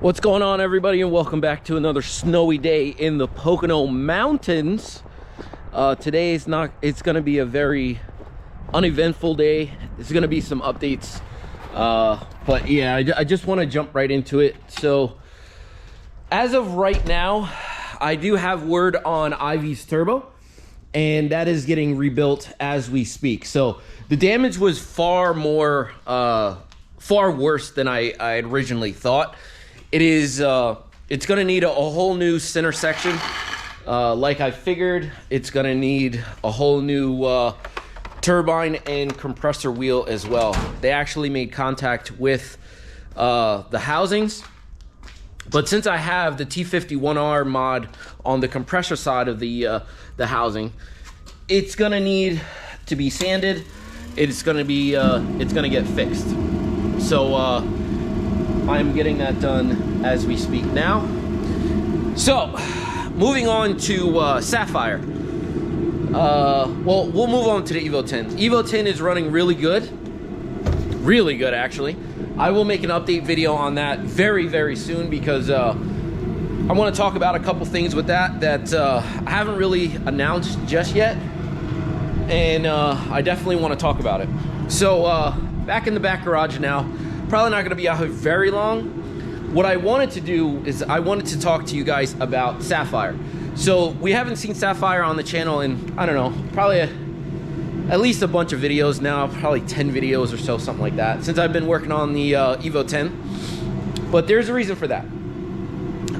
What's going on, everybody, and welcome back to another snowy day in the Pocono Mountains. Today is not, it's going to be a very uneventful day. There's going to be some updates, but yeah, I just want to jump right into it. So as of right now, I do have word on Ivy's turbo, and that is getting rebuilt as we speak. So the damage was far worse than I had originally thought. It is, it's gonna need a whole new center section. Like I figured, it's gonna need a whole new turbine and compressor wheel as well. They actually made contact with the housings. But since I have the T51R mod on the compressor side of the housing, it's gonna need to be sanded. It's gonna get fixed. So I'm getting that done as we speak now. So, moving on to Sapphire. Well, we'll move on to the Evo 10. Evo 10 is running really good actually. I will make an update video on that very, very soon because I want to talk about a couple things with that I haven't really announced just yet, and I definitely want to talk about it. So, back in the back garage now. Probably not going to be out here very long. What I wanted to do is I wanted to talk to you guys about Sapphire. So we haven't seen Sapphire on the channel in, I don't know, probably at least a bunch of videos now, probably 10 videos or so, something like that, since I've been working on the Evo 10. But there's a reason for that.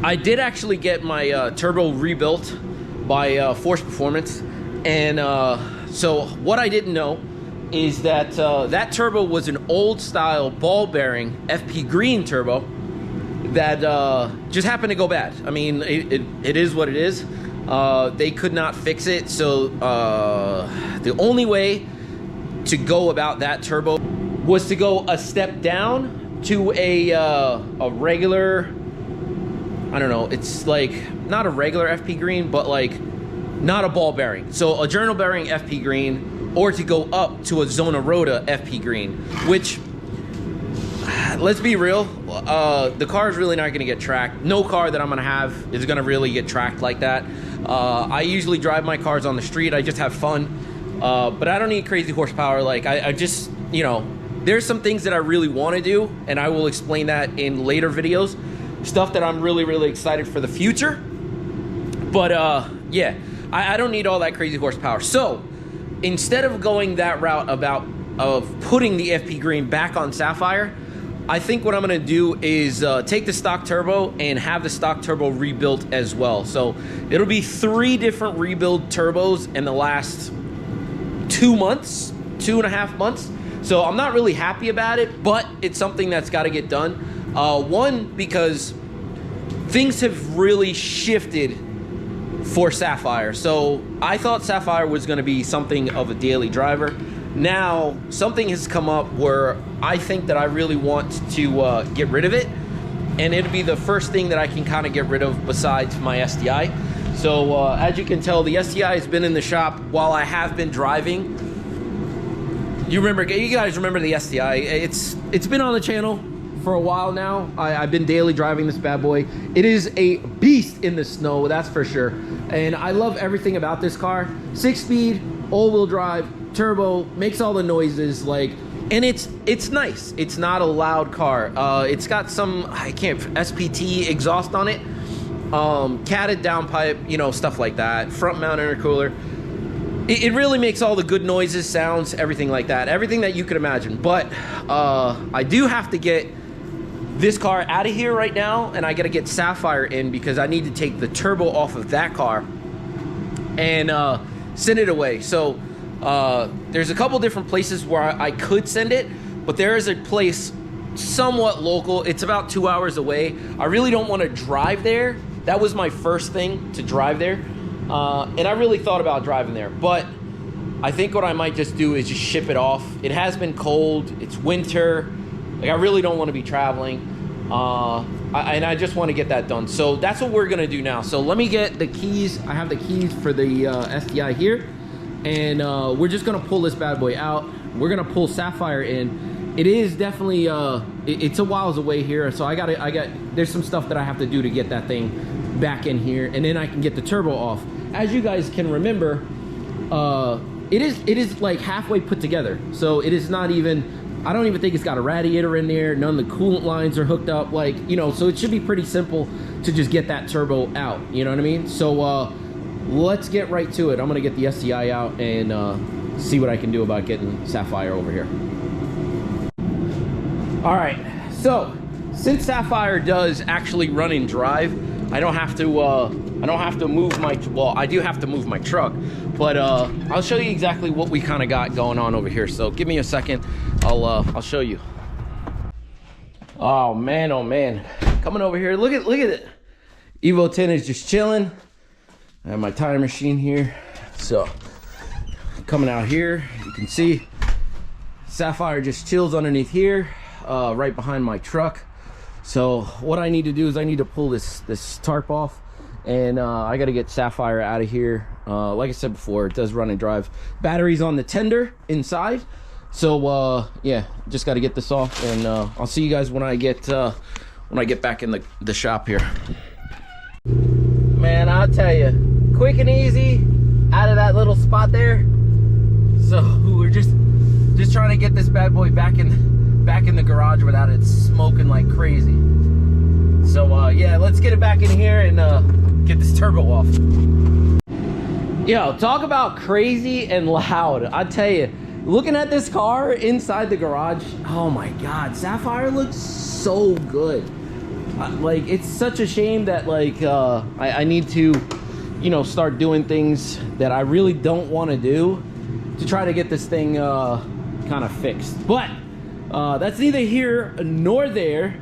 I did actually get my turbo rebuilt by Force Performance, and so what I didn't know is that that turbo was an old style ball bearing FpGreen turbo that just happened to go bad. I mean, it is what it is. They could not fix it, so the only way to go about that turbo was to go a step down to a regular, I don't know, it's like not a regular FpGreen, but like not a ball bearing. So a journal bearing FpGreen, or to go up to a Zona Rota FpGreen, which, let's be real, the car is really not going to get tracked. No car that I'm going to have is going to really get tracked like that. I usually drive my cars on the street. I just have fun, but I don't need crazy horsepower. Like, I just, you know, there's some things that I really want to do, and I will explain that in later videos. Stuff that I'm really, really excited for the future. But, yeah, I don't need all that crazy horsepower. So, instead of going that route of putting the FpGreen back on Sapphire, I think what I'm going to do is take the stock turbo and have the stock turbo rebuilt as well. So it'll be 3 different rebuild turbos in the last 2 months, 2.5 months. So I'm not really happy about it, but it's something that's got to get done. One, because things have really shifted for Sapphire. So I thought Sapphire was going to be something of a daily driver. Now something has come up where I think that I really want to get rid of it, and it'll be the first thing that I can kind of get rid of besides my STI. So as you can tell, the STI has been in the shop while I have been driving. You guys remember the STI? It's been on the channel for a while now. I've been daily driving this bad boy. It is a beast in the snow, that's for sure. And I love everything about this car. 6-speed, all-wheel drive, turbo, makes all the noises, like, and it's nice. It's not a loud car. It's got some, SPT exhaust on it, catted downpipe, you know, stuff like that, front mount intercooler. It really makes all the good noises, sounds, everything like that, everything that you could imagine. But I do have to get this car out of here right now, and I gotta get Sapphire in because I need to take the turbo off of that car and send it away. So there's a couple different places where I could send it, but there is a place somewhat local. It's about 2 hours away. I really don't want to drive there. That was my first thing, to drive there, and I really thought about driving there, but I think what I might just do is just ship it off. It has been cold, it's winter, like I really don't want to be traveling, and I just want to get that done. So that's what we're gonna do now. So let me get the keys. I have the keys for the STI here, and we're just gonna pull this bad boy out. We're gonna pull Sapphire in, it is definitely it's a whiles away here, so there's some stuff that I have to do to get that thing back in here, and then I can get the turbo off. As you guys can remember, it is like halfway put together, so it is not even, I don't even think it's got a radiator in there. None of the coolant lines are hooked up, like, you know, so it should be pretty simple to just get that turbo out, you know what I mean? So let's get right to it. I'm gonna get the STI out and see what I can do about getting Sapphire over here. All right, so since Sapphire does actually run and drive, I don't have to move my, well, I do have to move my truck, but I'll show you exactly what we kind of got going on over here. So give me a second, I'll show you. Oh man, coming over here, look at it. Evo 10 is just chilling. I have my tire machine here. So coming out here, you can see Sapphire just chills underneath here, right behind my truck. So what I need to do is I need to pull this tarp off, and I got to get Sapphire out of here. Like I said before, it does run and drive. Batteries on the tender inside. So yeah, just got to get this off, and I'll see you guys when I get back in the shop here. Man, I'll tell you, quick and easy out of that little spot there. So we're just trying to get this bad boy back in the garage without it smoking like crazy. So yeah, let's get it back in here and get this turbo off. Yo, talk about crazy and loud. I tell you, looking at this car inside the garage, oh my god, Sapphire looks so good. Like, it's such a shame that, like, I need to, you know, start doing things that I really don't want to do to try to get this thing kind of fixed. But that's neither here nor there.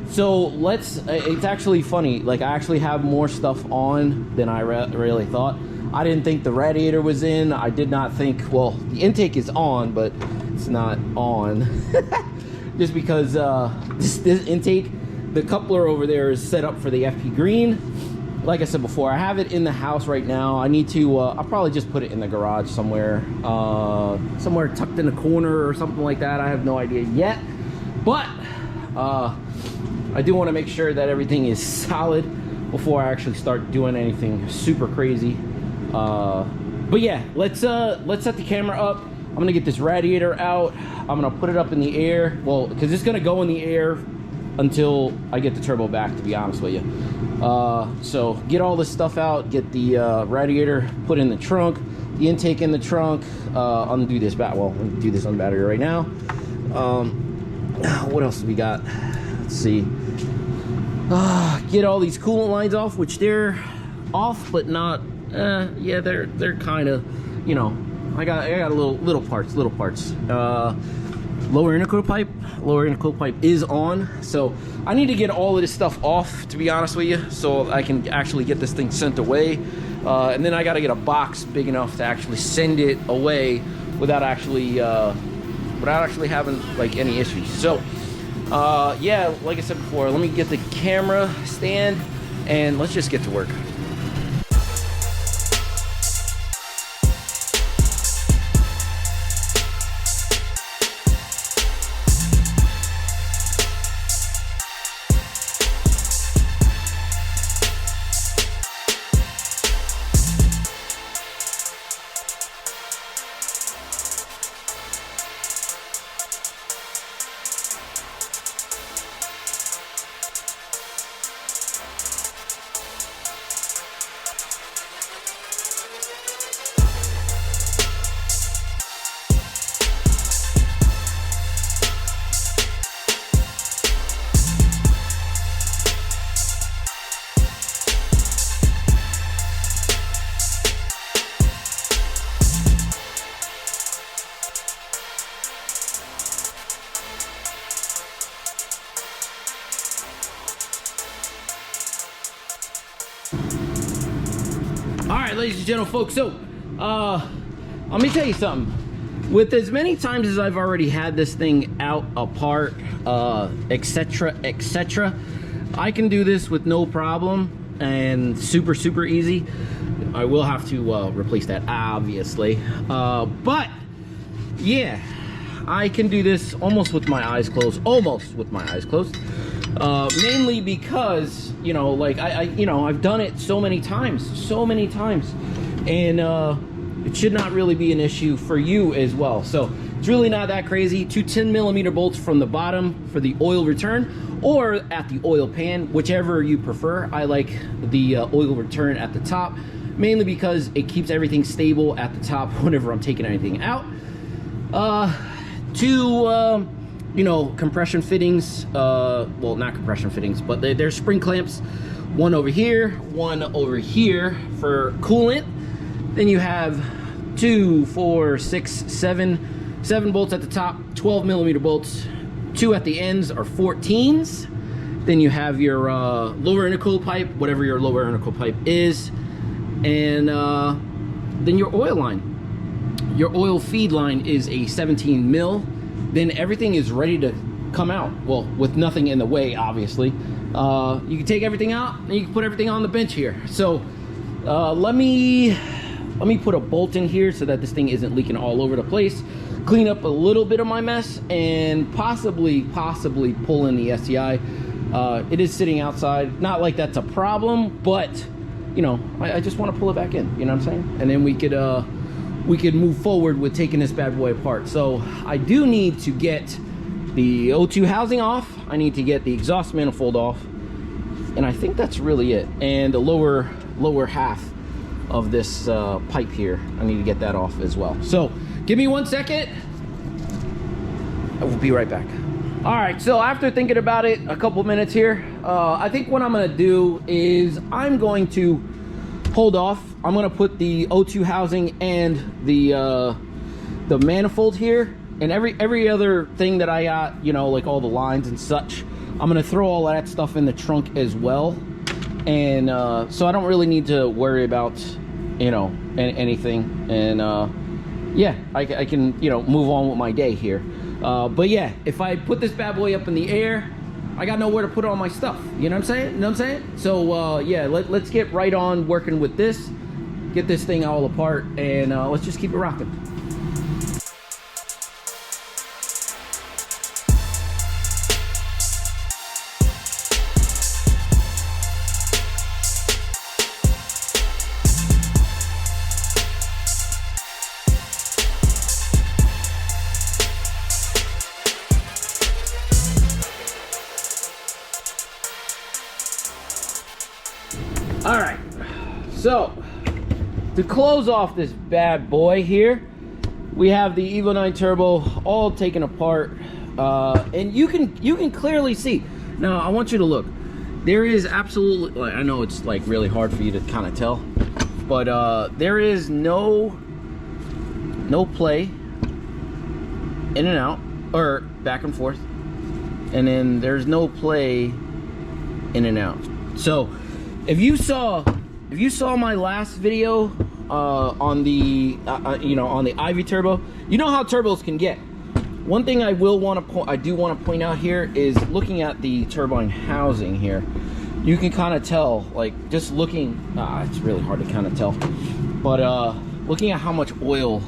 So it's actually funny, like, I actually have more stuff on than I really thought. I didn't think the radiator was in. I did not think, well, the intake is on, but it's not on. Just because this intake, the coupler over there is set up for the FpGreen. Like I said before, I have it in the house right now. I need to, I'll probably just put it in the garage somewhere, somewhere tucked in a corner or something like that. I have no idea yet. But I do want to make sure that everything is solid before I actually start doing anything super crazy. But yeah, let's set the camera up. I'm gonna get this radiator out. I'm gonna put it up in the air. Well, because it's gonna go in the air until I get the turbo back, to be honest with you. So get all this stuff out, get the radiator put in the trunk, the intake in the trunk, undo this well, do this on the battery right now. What else do we got? Let's see. Get all these coolant lines off, which they're off, but not, yeah, they're kind of, you know, I got little parts. Lower intercooler pipe is on, so I need to get all of this stuff off, to be honest with you, so I can actually get this thing sent away, and then I got to get a box big enough to actually send it away without actually having like any issues. So yeah, like I said before, let me get the camera stand and let's just get to work. Alright, ladies and gentlemen, folks, so let me tell you something. With as many times as I've already had this thing out, apart, etc, I can do this with no problem and super easy. I will have to replace that, obviously, but yeah, I can do this almost with my eyes closed, mainly because, you know, like I've done it so many times, and it should not really be an issue for you as well. So it's really not that crazy. Two 10mm bolts from the bottom for the oil return, or at the oil pan, whichever you prefer. I like the oil return at the top, mainly because it keeps everything stable at the top whenever I'm taking anything out. Two you know, compression fittings, well, not compression fittings, but they're spring clamps, one over here for coolant. Then you have 2, 4, 6, 7 bolts at the top, 12mm bolts. 2 at the ends are 14s. Then you have your lower intercooler pipe, whatever your lower intercooler pipe is, and then your oil line. Your oil feed line is a 17 mil. Then everything is ready to come out. Well, with nothing in the way, obviously. You can take everything out and you can put everything on the bench here. So let me put a bolt in here so that this thing isn't leaking all over the place. Clean up a little bit of my mess and possibly pull in the STI. It is sitting outside. Not like that's a problem, but you know, I just want to pull it back in. You know what I'm saying? And then we could move forward with taking this bad boy apart. So I do need to get the O2 housing off. I need to get the exhaust manifold off, and I think that's really it. And the lower half of this pipe here, I need to get that off as well. So give me 1 second. I will be right back. All right, so after thinking about it a couple minutes here, I think what I'm gonna do is I'm going to hold off. I'm gonna put the O2 housing and the manifold here, and every other thing that I got, you know, like all the lines and such, I'm gonna throw all that stuff in the trunk as well. And so I don't really need to worry about, you know, anything. And yeah, I can, you know, move on with my day here. But yeah, if I put this bad boy up in the air, I got nowhere to put all my stuff. You know what I'm saying? You know what I'm saying? So yeah, let's get right on working with this, get this thing all apart, and let's just keep it rocking. All right, so to close off this bad boy here, we have the Evo 9 Turbo all taken apart, and you can clearly see. Now I want you to look. There is absolutely, like, I know it's like really hard for you to kind of tell, but there is no play in and out, or back and forth, and then there's no play in and out. So if you saw my last video on the you know, on the Ivy Turbo, you know how turbos can get. One thing I do want to point out here is looking at the turbine housing here. You can kind of tell, like, just looking, it's really hard to kind of tell, but looking at how much oil,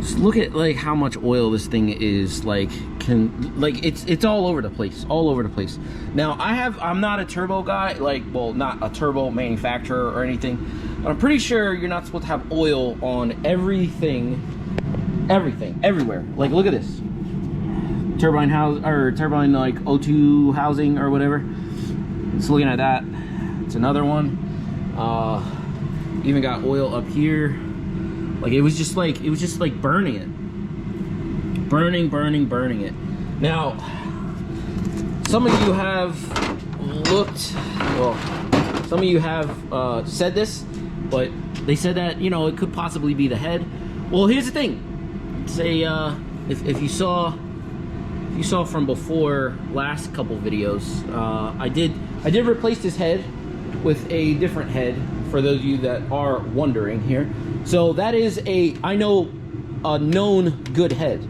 just look at like how much oil this thing is, like, it's all over the place, Now I'm not a turbo guy, like, well, not a turbo manufacturer or anything, but I'm pretty sure you're not supposed to have oil on everything, everywhere. Like, look at this turbine house, or turbine, like, O2 housing or whatever. Just looking at that, it's another one. Even got oil up here. Like, it was just like burning it. Burning it. Now, some of you have looked, well, some of you have said this, but they said that, you know, it could possibly be the head. Well, here's the thing. Say, if you saw from before last couple videos, I did replace this head with a different head, for those of you that are wondering here. So that is a known good head.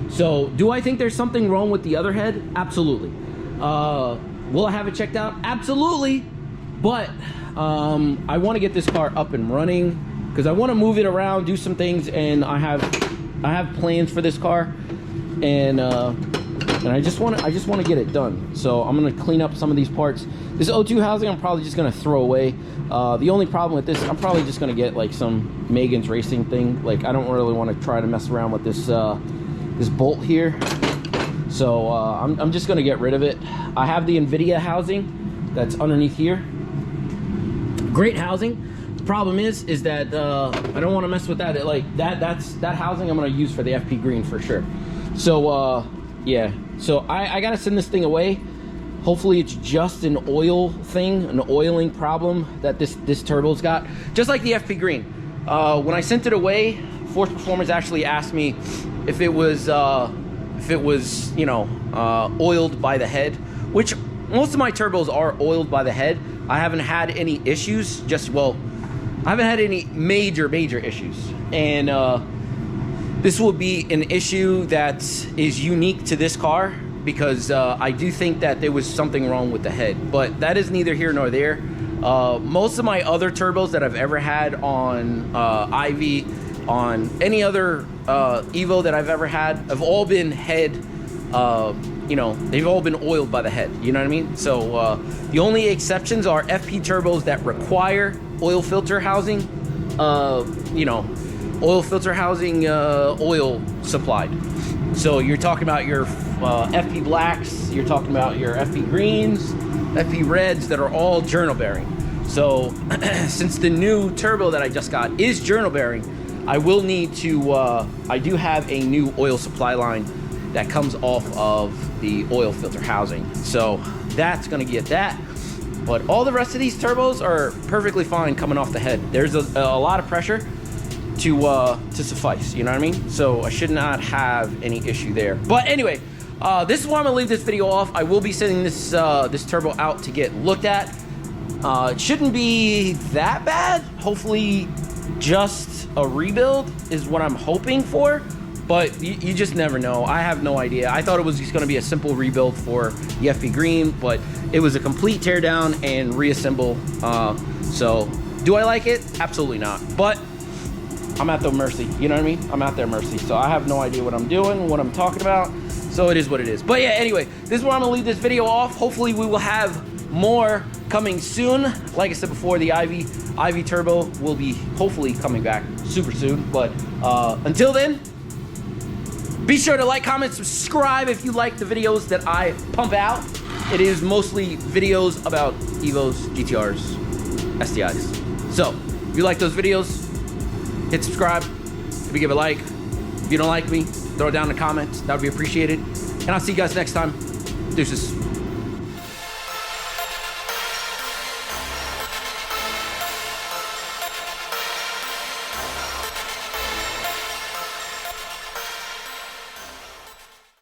So do I think there's something wrong with the other head? Absolutely. Will I have it checked out? Absolutely. But I want to get this car up and running, because I want to move it around, do some things, and I have have plans for this car, and I just want to get it done. So I'm gonna clean up some of these parts. This O2 housing I'm probably just gonna throw away. The only problem with this, I'm probably just gonna get like some Megan's Racing thing. Like, I don't really want to try to mess around with this this bolt here. So I'm just gonna get rid of it. I have the NVIDIA housing that's underneath here. Great housing. The problem is that I don't want to mess with that. Like that housing I'm gonna use for the FpGreen for sure. So yeah, so I gotta send this thing away. Hopefully it's just an oil thing, an oiling problem that this turbo's got, just like the FpGreen. When I sent it away, Force Performance actually asked me if it was you know, oiled by the head, which most of my turbos are oiled by the head. I haven't had any issues. I haven't had any major issues, and this will be an issue that is unique to this car, because I do think that there was something wrong with the head, but that is neither here nor there. Most of my other turbos that I've ever had on Ivy, on any other Evo that I've ever had, have all been head, you know, they've all been oiled by the head, you know what I mean? So the only exceptions are FP turbos that require oil filter housing, you know, oil filter housing, oil supplied. So you're talking about your FP blacks, you're talking about your FP greens, FP reds that are all journal bearing. So since the new turbo that I just got is journal bearing, I will need to, I do have a new oil supply line that comes off of the oil filter housing. So that's gonna get that. But all the rest of these turbos are perfectly fine coming off the head. There's a lot of pressure to suffice, you know what I mean? So I should not have any issue there. But anyway, this is where I'm gonna leave this video off. I will be sending this this turbo out to get looked at. It shouldn't be that bad. Hopefully just a rebuild is what I'm hoping for, but you just never know. I have no idea. I thought it was just gonna be a simple rebuild for the FpGreen, but it was a complete teardown and reassemble. So do I like it? Absolutely not. But I'm at their mercy, you know what I mean? I'm at their mercy. So I have no idea what I'm doing, what I'm talking about. So it is what it is. But yeah, anyway, this is where I'm gonna leave this video off. Hopefully we will have more coming soon. Like I said before, the Ivy Turbo will be hopefully coming back super soon. But until then, be sure to like, comment, subscribe if you like the videos that I pump out. It is mostly videos about Evos, GTRs, STIs. So if you like those videos, hit subscribe, maybe give a like. If you don't like me, throw it down in the comments. That would be appreciated. And I'll see you guys next time. Deuces.